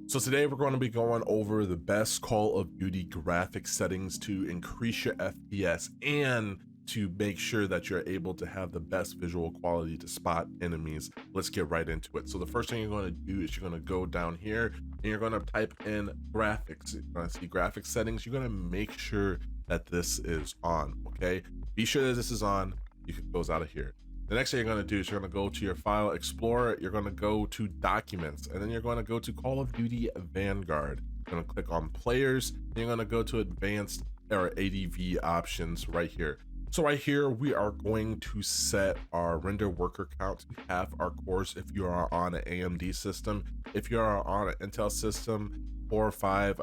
So today we're going to be going over the best Call of Duty graphic settings to increase your FPS and to make sure that you're able to have the best visual quality to spot enemies. Let's get right into it. So the first thing you're going to do is you're going to go down here and you're going to type in graphics. You're going to see graphics settings. You're going to make sure that this is on, okay? Be sure that this is on. You can close out of here. The next thing you're going to do is you're going to go to your file explorer, you're going to go to documents, and then you're going to go to Call of Duty Vanguard. You're going to click on players, and you're going to go to advanced or ADV options right here. So right here, we are going to set our render worker count to half our cores if you are on an AMD system. If you are on an Intel system, 4 or 5,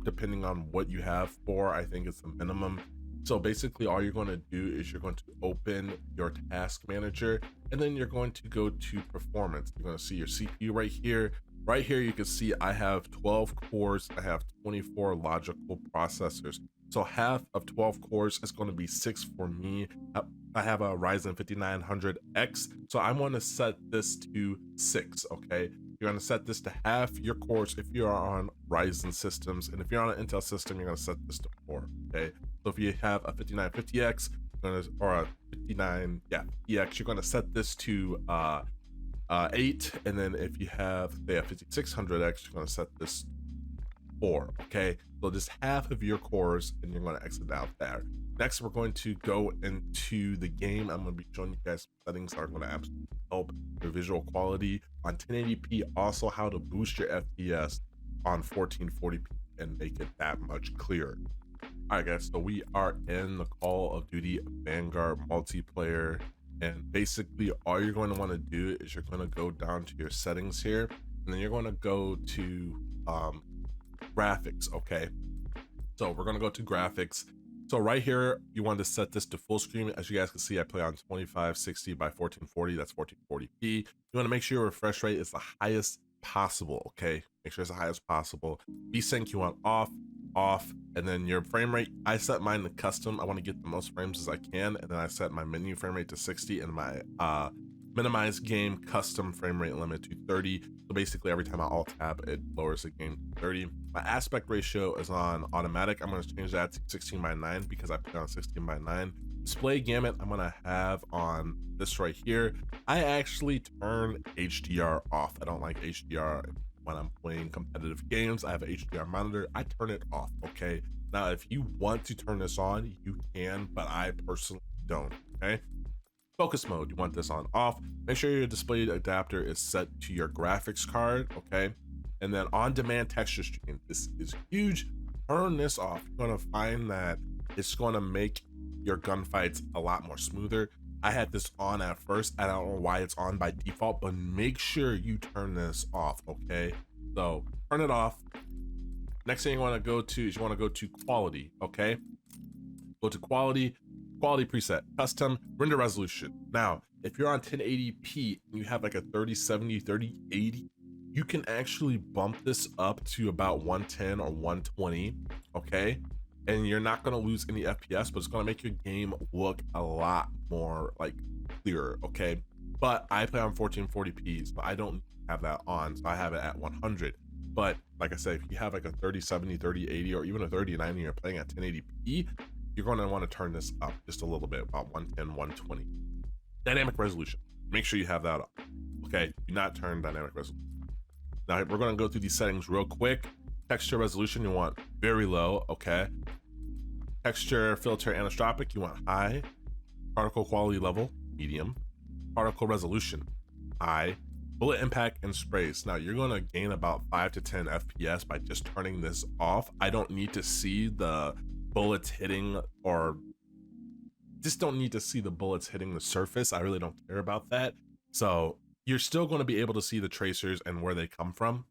depending on what you have, 4, I think is the minimum. So basically all you're going to do is you're going to open your task manager and then you're going to go to performance. You're going to see your CPU right here. Right here you can see I have 12 cores. I have 24 logical processors. So half of 12 cores is going to be 6 for me. I have a Ryzen 5900X. So I'm going to set this to 6, okay? You're going to set this to half your cores if you are on Ryzen systems. And if you're on an Intel system, you're going to set this to 4, okay? So if you have a 5950X or a 50X, you're going to set this to 8. And then if you have, say, a 5600X, you're going to set this 4, okay? So just half of your cores and you're going to exit out there. Next, we're going to go into the game. I'm going to be showing you guys settings that are going to absolutely help your visual quality on 1080p, also how to boost your FPS on 1440p and make it that much clearer. All right, guys, so we are in the Call of Duty Vanguard multiplayer, and basically all you're going to want to do is you're going to go down to your settings here, and then you're going to go to graphics, okay? So we're going to go to graphics. So right here, you want to set this to full screen. As you guys can see, I play on 2560 by 1440. That's 1440p. You want to make sure your refresh rate is the highest possible, okay? Make sure it's the highest possible. VSync you want off, and then your frame rate, I set mine to custom. I want to get the most frames as I can, and then I set my menu frame rate to 60 and my minimize game custom frame rate limit to 30. So basically every time I alt tab, it lowers the game to 30. My aspect ratio is on automatic. I'm going to change that to 16:9 because I put it on 16:9. Display gamut I'm going to have on this right here. I actually turn HDR off. I don't like HDR when I'm playing competitive games. I have an HDR monitor. I turn it off, okay? Now, if you want to turn this on, you can, but I personally don't, okay? Focus mode, you want this on off. Make sure your display adapter is set to your graphics card, okay? And then on-demand texture stream, this is huge. Turn this off. You're gonna find that it's gonna make your gunfights a lot more smoother. I had this on at first. I don't know why it's on by default, but make sure you turn this off, okay? So turn it off. Next thing you wanna go to is you wanna go to quality, okay? Go to quality preset, custom render resolution. Now, if you're on 1080p and you have like a 3070, 3080, you can actually bump this up to about 110 or 120, okay? And you're not gonna lose any FPS, but it's gonna make your game look a lot more like clearer, okay? But I play on 1440p, so I don't have that on, so I have it at 100. But like I said, if you have like a 3070, 3080, or even a 3090, you're playing at 1080p, you're going to want to turn this up just a little bit, about 110, 120. Dynamic resolution, make sure you have that up, okay? Do not turn dynamic resolution. Now we're going to go through these settings real quick. Texture resolution, you want very low, okay? Texture filter anisotropic, you want high. Particle quality level, medium. Particle resolution, high. Bullet impact and sprays. Now you're going to gain about 5 to 10 FPS by just turning this off. I don't need to see the bullets hitting, or just don't need to see the bullets hitting the surface. I really don't care about that. So you're still going to be able to see the tracers and where they come from.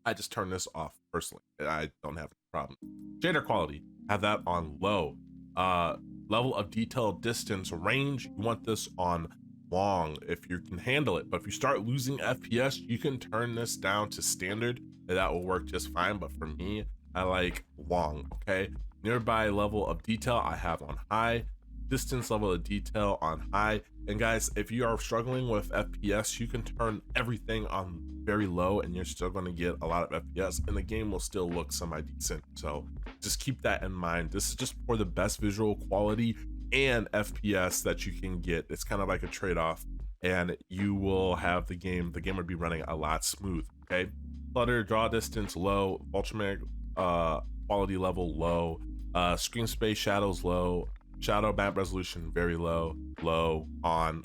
I just turn this off personally. I don't have a problem. Shader quality, have that on low. Level of detail, distance, range, you want this on long if you can handle it. But if you start losing FPS, you can turn this down to standard and that will work just fine. But for me, I like long, okay? Nearby level of detail I have on high. distance level of detail on high. And guys, if you are struggling with FPS, you can turn everything on very low and you're still going to get a lot of FPS and the game will still look semi-decent. So just keep that in mind. This is just for the best visual quality and FPS that you can get. It's kind of like a trade-off, and you will have the game would be running a lot smooth. Okay, flutter, draw distance low, ultimate quality level low, screen space shadows low, shadow map resolution very low, on,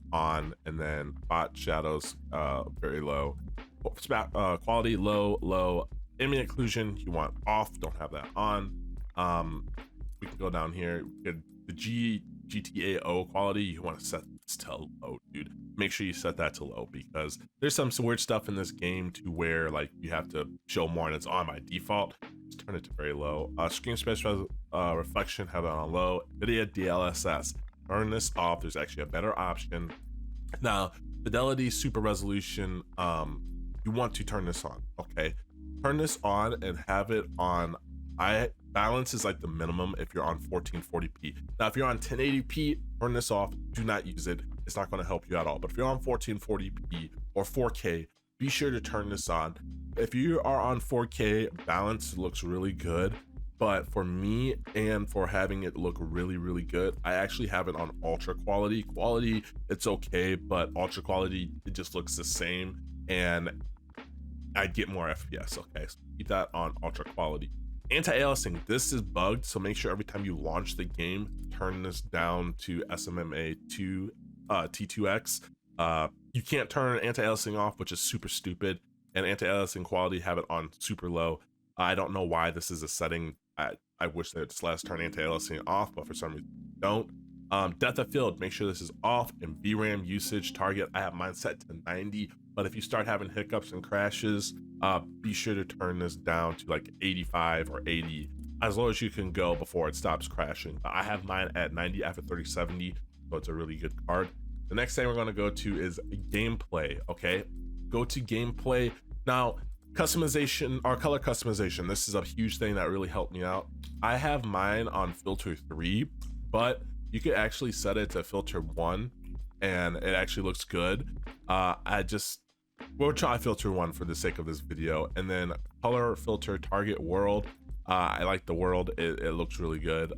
and then bot shadows very low, quality low, ambient occlusion you want off, don't have that on. We can go down here, the GTAO quality, you want to set this to low, dude. Make sure you set that to low because there's some weird stuff in this game to where like you have to show more and it's on by default. Just turn it to very low. Screen space reflection, have it on low. Video DLSS, turn this off. There's actually a better option. Now, fidelity super resolution, you want to turn this on. Okay, turn this on and have it on. Balance is like the minimum if you're on 1440p. Now, if you're on 1080p, turn this off. Do not use it. It's not going to help you at all. But if you're on 1440p or 4K, be sure to turn this on. If you are on 4K, balance looks really good. But for me, and for having it look really, really good, I actually have it on ultra quality. Quality, it's okay, but ultra quality, it just looks the same. And I get more FPS. Okay, so keep that on ultra quality. Anti-aliasing, this is bugged, so make sure every time you launch the game, turn this down to SMMA T2X. You can't turn anti-aliasing off, which is super stupid, and anti-aliasing quality, have it on super low. I don't know why this is a setting. I wish they'd just let us turn anti-aliasing off, but for some reason don't. Depth of field, make sure this is off, and VRAM usage target, I have mine set to 90, but if you start having hiccups and crashes, be sure to turn this down to like 85 or 80, as low as you can go before it stops crashing. I have mine at 90 after 3070, so it's a really good card. The next thing we're going to go to is gameplay. Okay, go to gameplay. Now, customization or color customization, this is a huge thing that really helped me out. I have mine on filter 3, but you could actually set it to filter 1 and it actually looks good. We'll try filter 1 for the sake of this video, and then color filter target world. I like the world, it looks really good.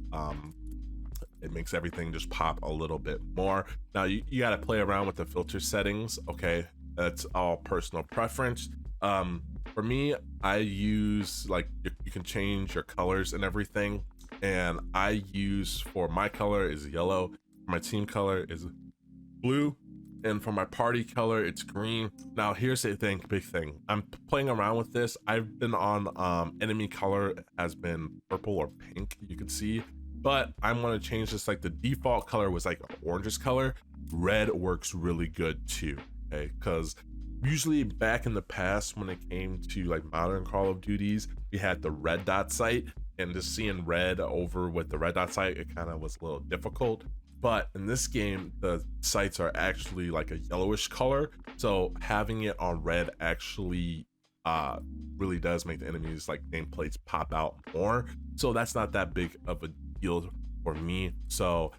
It makes everything just pop a little bit more. Now you got to play around with the filter settings. Okay, that's all personal preference. For me, I use like you can change your colors and everything, and I use, for my color is yellow, my team color is blue, and for my party color it's green. Now here's the big thing, I'm playing around with this. I've been on enemy color has been purple or pink, you can see, but I'm going to change this. Like the default color was like an orangish color. Red works really good too, okay, because usually back in the past when it came to like modern Call of Duties, we had the red dot sight, and just seeing red over with the red dot sight, it kind of was a little difficult. But in this game, the sights are actually like a yellowish color, so having it on red actually really does make the enemies like nameplates pop out more. So that's not that big of a deal for me. So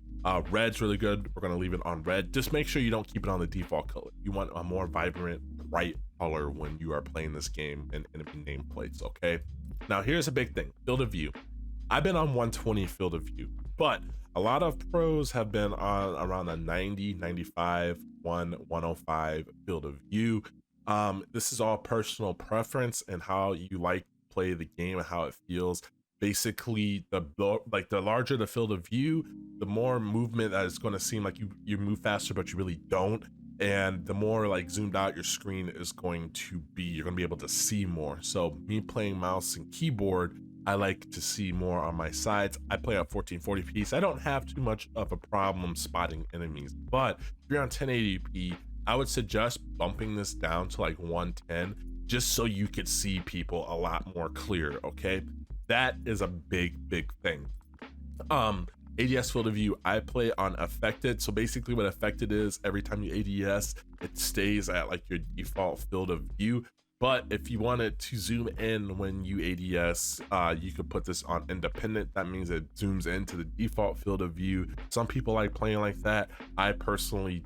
red's really good. We're gonna leave it on red. Just make sure you don't keep it on the default color. You want a more vibrant, bright color when you are playing this game in enemy nameplates. Okay, now here's a big thing, field of view. I've been on 120 field of view, but a lot of pros have been on around a 90, 95, 105 field of view. This is all personal preference and how you like to play the game and how it feels. Basically, the larger the field of view, the more movement that is going to seem like you move faster, but you really don't. And the more like zoomed out your screen is going to be, you're going to be able to see more. So me playing mouse and keyboard, I like to see more on my sides. I play at 1440p, so I don't have too much of a problem spotting enemies. But if you're on 1080p, I would suggest bumping this down to like 110, just so you could see people a lot more clear. Okay, that is a big thing. ADS field of view, I play on affected. So basically what affected is, every time you ADS, it stays at like your default field of view. But if you wanted to zoom in when you ADS, you could put this on independent. That means it zooms into the default field of view. Some people like playing like that. I personally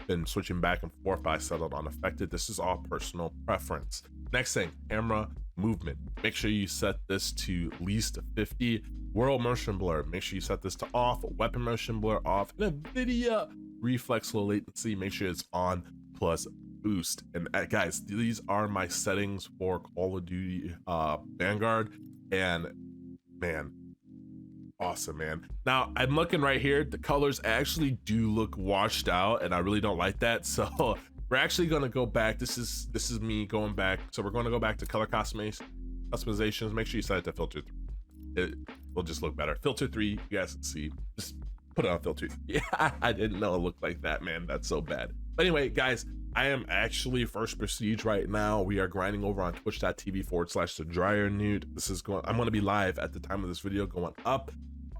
been switching back and forth, but I settled on affected. This is all personal preference. Next thing, camera movement. Make sure you set this to least 50. World motion blur, make sure you set this to off. Weapon motion blur off. And NVIDIA reflex low latency, make sure it's on plus boost. And guys, these are my settings for Call of Duty Vanguard, and man, awesome, man. Now I'm looking right here, the colors actually do look washed out, and I really don't like that. So we're actually going to go back. This is me going back. So we're going to go back to color customizations. Make sure you set it to filter 3. It will just look better. Filter 3, you guys can see. Just put it on filter. Yeah, I didn't know it looked like that, man. That's so bad. But anyway, guys, I am actually first prestige right now. We are grinding over on twitch.tv/thedryernewt. This is going, I'm going to be live at the time of this video going up.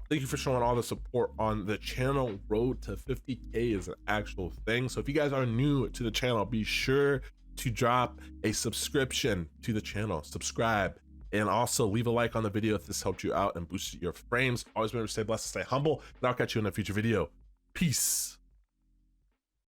Thank you for showing all the support on the channel. Road to 50K is an actual thing. So if you guys are new to the channel, be sure to drop a subscription to the channel, subscribe, and also leave a like on the video if this helped you out and boosted your frames. Always remember to stay blessed, stay humble, and I'll catch you in a future video. Peace.